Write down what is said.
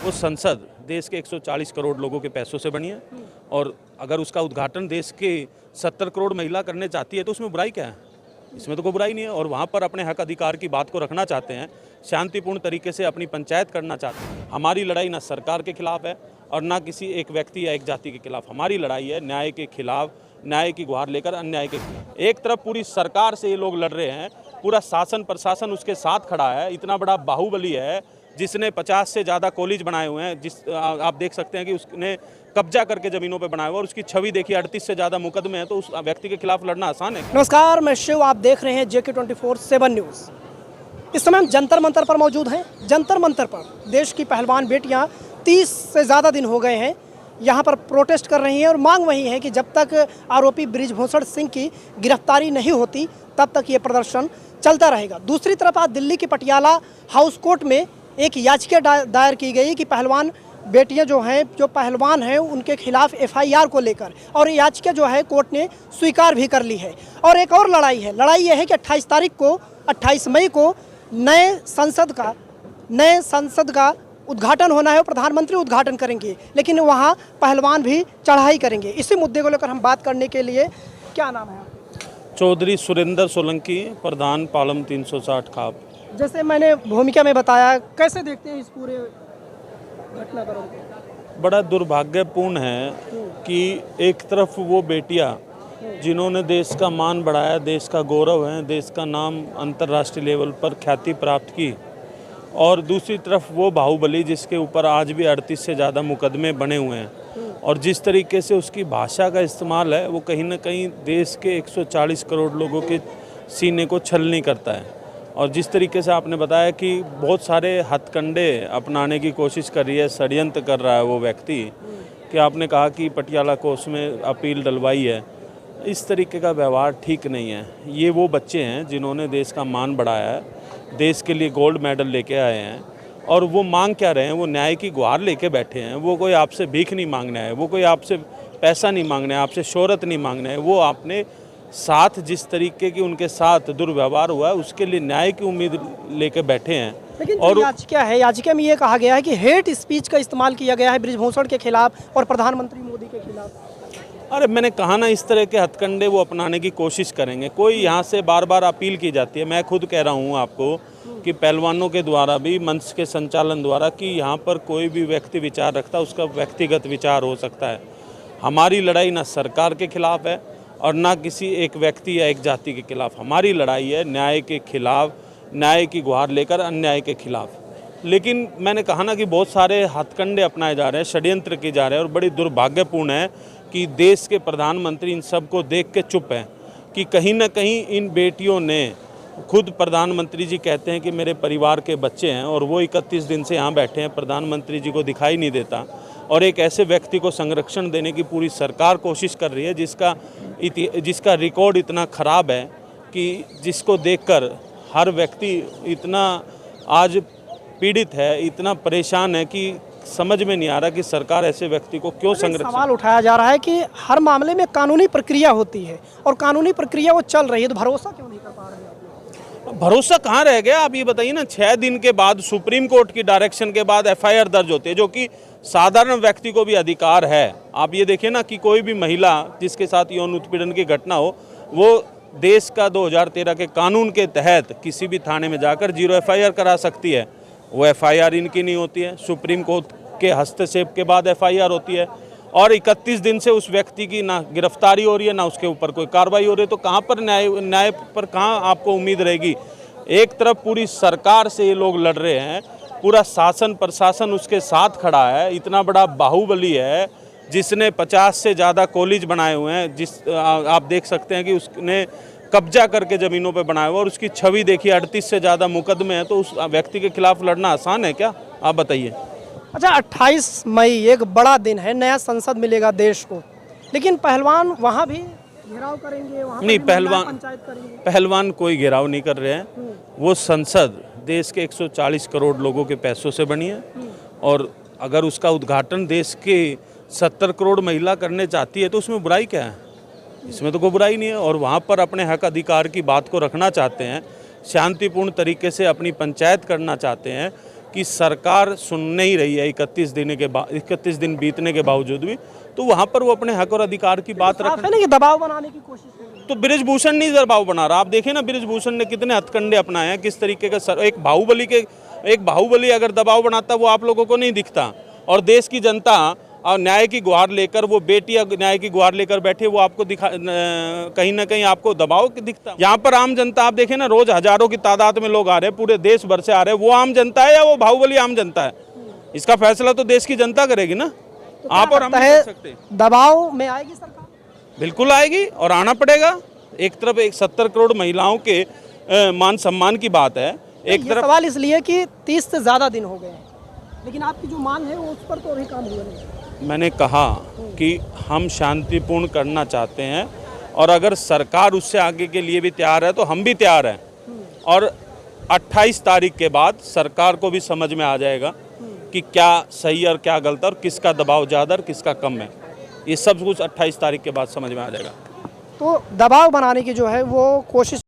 वो संसद देश के 140 करोड़ लोगों के पैसों से बनी है और अगर उसका उद्घाटन देश के 70 करोड़ महिला करने चाहती है तो उसमें बुराई क्या है? इसमें तो कोई बुराई नहीं है। और वहाँ पर अपने हक अधिकार की बात को रखना चाहते हैं, शांतिपूर्ण तरीके से अपनी पंचायत करना चाहते हैं। हमारी लड़ाई ना सरकार के खिलाफ है और ना किसी एक व्यक्ति या एक जाति के खिलाफ। हमारी लड़ाई है न्याय के खिलाफ, न्याय की गुहार लेकर अन्याय के खिलाफ। एक तरफ पूरी सरकार से ये लोग लड़ रहे हैं, पूरा शासन प्रशासन उसके साथ खड़ा है। इतना बड़ा बाहुबली है जिसने 50 से ज़्यादा कॉलेज बनाए हुए हैं, जिस आप देख सकते हैं कि उसने कब्जा करके ज़मीनों पे बनाया हुआ और उसकी छवि देखिए 38 से ज़्यादा मुकदमे हैं, तो उस व्यक्ति के खिलाफ लड़ना आसान है। नमस्कार, मैं शिव, आप देख रहे हैं JK24/7 न्यूज़। इस समय हम जंतर मंतर पर मौजूद हैं। जंतर मंतर पर देश की पहलवान बेटियां 30 से ज़्यादा दिन हो गए हैं यहाँ पर प्रोटेस्ट कर रही हैं और मांग वही है कि जब तक आरोपी बृजभूषण सिंह की गिरफ्तारी नहीं होती तब तक ये प्रदर्शन चलता रहेगा। दूसरी तरफ आज दिल्ली के पटियाला हाउस कोर्ट में एक याचिका दायर की गई कि पहलवान बेटियां जो पहलवान हैं उनके खिलाफ FIR को लेकर, और याचिका जो है कोर्ट ने स्वीकार भी कर ली है। और एक और लड़ाई है, लड़ाई यह है कि 28 मई को नए संसद का उद्घाटन होना है और प्रधानमंत्री उद्घाटन करेंगे, लेकिन वहाँ पहलवान भी चढ़ाई करेंगे। इसी मुद्दे को लेकर हम बात करने के लिए, क्या नाम है? चौधरी सुरेंद्र सोलंकी, प्रधान पालम 360 खाप। जैसे मैंने भूमिका में बताया, कैसे देखते हैं इस पूरे घटनाक्रम को? बड़ा दुर्भाग्यपूर्ण है कि एक तरफ वो बेटियां जिन्होंने देश का मान बढ़ाया, देश का गौरव है, देश का नाम अंतर्राष्ट्रीय लेवल पर ख्याति प्राप्त की, और दूसरी तरफ वो बाहुबली जिसके ऊपर आज भी 38 से ज़्यादा मुकदमे बने हुए हैं, और जिस तरीके से उसकी भाषा का इस्तेमाल है वो कहीं ना कहीं देश के 140 करोड़ लोगों के सीने को छलनी करता है। और जिस तरीके से आपने बताया कि बहुत सारे हथकंडे अपनाने की कोशिश कर रही है, षड्यंत्र कर रहा है वो व्यक्ति, कि आपने कहा कि पटियाला कोर्ट में अपील डलवाई है, इस तरीके का व्यवहार ठीक नहीं है। ये वो बच्चे हैं जिन्होंने देश का मान बढ़ाया है, देश के लिए गोल्ड मेडल लेके आए हैं, और वो मांग क्या रहे हैं? वो न्याय की गुहार लेके बैठे हैं। वो कोई आपसे भीख नहीं मांगना है, वो कोई आपसे पैसा नहीं मांगना है, आपसे शोहरत नहीं मांगना है। वो आपने साथ जिस तरीके की उनके साथ दुर्व्यवहार हुआ है उसके लिए न्याय की उम्मीद लेके बैठे हैं। लेकिन और याचिका में ये कहा गया है कि हेट स्पीच का इस्तेमाल किया गया है बृजभूषण के खिलाफ और प्रधानमंत्री मोदी के खिलाफ। अरे मैंने कहा ना, इस तरह के हथकंडे वो अपनाने की कोशिश करेंगे। कोई यहाँ से बार बार अपील की जाती है, मैं खुद कह रहा हूँ आपको कि पहलवानों के द्वारा भी, मंच के संचालन द्वारा, कि यहाँ पर कोई भी व्यक्ति विचार रखता है उसका व्यक्तिगत विचार हो सकता है। हमारी लड़ाई ना सरकार के खिलाफ है और ना किसी एक व्यक्ति या एक जाति के खिलाफ। हमारी लड़ाई है न्याय के खिलाफ, न्याय की गुहार लेकर अन्याय के खिलाफ। लेकिन मैंने कहा ना कि बहुत सारे हथकंडे अपनाए जा रहे हैं, षड्यंत्र किए जा रहे हैं, और बड़ी दुर्भाग्यपूर्ण है कि देश के प्रधानमंत्री इन सब को देख के चुप हैं कि कहीं ना कहीं इन बेटियों ने, खुद प्रधानमंत्री जी कहते हैं कि मेरे परिवार के बच्चे हैं, और वो 31 दिन से यहाँ बैठे हैं, प्रधानमंत्री जी को दिखाई नहीं देता। और एक ऐसे व्यक्ति को संरक्षण देने की पूरी सरकार कोशिश कर रही है जिसका रिकॉर्ड इतना ख़राब है कि जिसको देखकर हर व्यक्ति इतना आज पीड़ित है, इतना परेशान है कि समझ में नहीं आ रहा कि सरकार ऐसे व्यक्ति को क्यों संरक्षण। सवाल उठाया जा रहा है कि हर मामले में कानूनी प्रक्रिया होती है और कानूनी प्रक्रिया वो चल रही है, तो भरोसा क्यों नहीं कर पा रहे हैं? भरोसा कहाँ रह गया? आप ये बताइए ना, 6 दिन के बाद सुप्रीम कोर्ट की डायरेक्शन के बाद FIR दर्ज होती है, जो कि साधारण व्यक्ति को भी अधिकार है। आप ये देखिए ना कि कोई भी महिला जिसके साथ यौन उत्पीड़न की घटना हो, वो देश का 2013 के कानून के तहत किसी भी थाने में जाकर 0 FIR करा सकती है। वो FIR इनकी नहीं होती है, सुप्रीम कोर्ट के हस्तक्षेप के बाद FIR होती है, और 31 दिन से उस व्यक्ति की ना गिरफ्तारी हो रही है, ना उसके ऊपर कोई कार्रवाई हो रही है। तो कहाँ पर न्याय पर कहाँ आपको उम्मीद रहेगी? एक तरफ पूरी सरकार से ये लोग लड़ रहे हैं, पूरा शासन प्रशासन उसके साथ खड़ा है। इतना बड़ा बाहुबली है जिसने 50 से ज़्यादा कॉलेज बनाए हुए हैं, आप देख सकते हैं कि उसने कब्जा करके ज़मीनों पे बनाया हुआ, और उसकी छवि देखिए 38 से ज़्यादा मुकदमे हैं। तो उस व्यक्ति के खिलाफ लड़ना आसान है क्या? आप बताइए। अच्छा, 28 मई एक बड़ा दिन है, नया संसद मिलेगा देश को, लेकिन पहलवान वहाँ भी घेराव करेंगे, वहाँ नहीं, पंचायत करेंगे। पहलवान कोई घेराव नहीं कर रहे हैं। वो संसद देश के 140 करोड़ लोगों के पैसों से बनी है, और अगर उसका उद्घाटन देश के 70 करोड़ महिला करने चाहती है तो उसमें बुराई क्या है? इसमें तो कोई बुराई नहीं है। और वहाँ पर अपने हक अधिकार की बात को रखना चाहते हैं, शांतिपूर्ण तरीके से अपनी पंचायत करना चाहते हैं, कि सरकार सुन नहीं रही है 31 दिन बीतने के बावजूद भी, तो वहाँ पर वो अपने हक और अधिकार की बात साफ रख है ना कि दबाव बनाने की कोशिश कर रहे हैं। तो बृजभूषण नहीं दबाव बना रहा। आप देखिए ना, बृजभूषण ने कितने हथकंडे अपनाए हैं, किस तरीके का एक बाहुबली अगर दबाव बनाता वो आप लोगों को नहीं दिखता। और देश की जनता और न्याय की गुहार लेकर, वो बेटियां न्याय की गुहार लेकर बैठे, वो आपको कहीं ना कहीं आपको दबाव दिखता। यहाँ पर आम जनता आप देखें ना, रोज हजारों की तादाद में लोग आ रहे हैं, पूरे देश भर से आ रहे हैं। वो आम जनता है या वो बाहुबली आम जनता है? इसका फैसला तो देश की जनता करेगी ना। तो आप और हम नहीं कर सकते। दबाव में आएगी सरकार? बिल्कुल आएगी और आना पड़ेगा। एक तरफ 70 करोड़ महिलाओं के मान सम्मान की बात है, एक ये तरफ सवाल इसलिए कि 30 से ज़्यादा दिन हो गए हैं, लेकिन आपकी जो मांग है वो उस पर तो अभी काम हुआ नहीं। मैंने कहा कि हम शांतिपूर्ण करना चाहते हैं, और अगर सरकार उससे आगे के लिए भी तैयार है तो हम भी तैयार हैं। और 28 तारीख के बाद सरकार को भी समझ में आ जाएगा कि क्या सही और क्या गलत और किसका दबाव ज़्यादा और किसका कम है। ये सब कुछ 28 तारीख के बाद समझ में आ जाएगा। तो दबाव बनाने की जो है वो कोशिश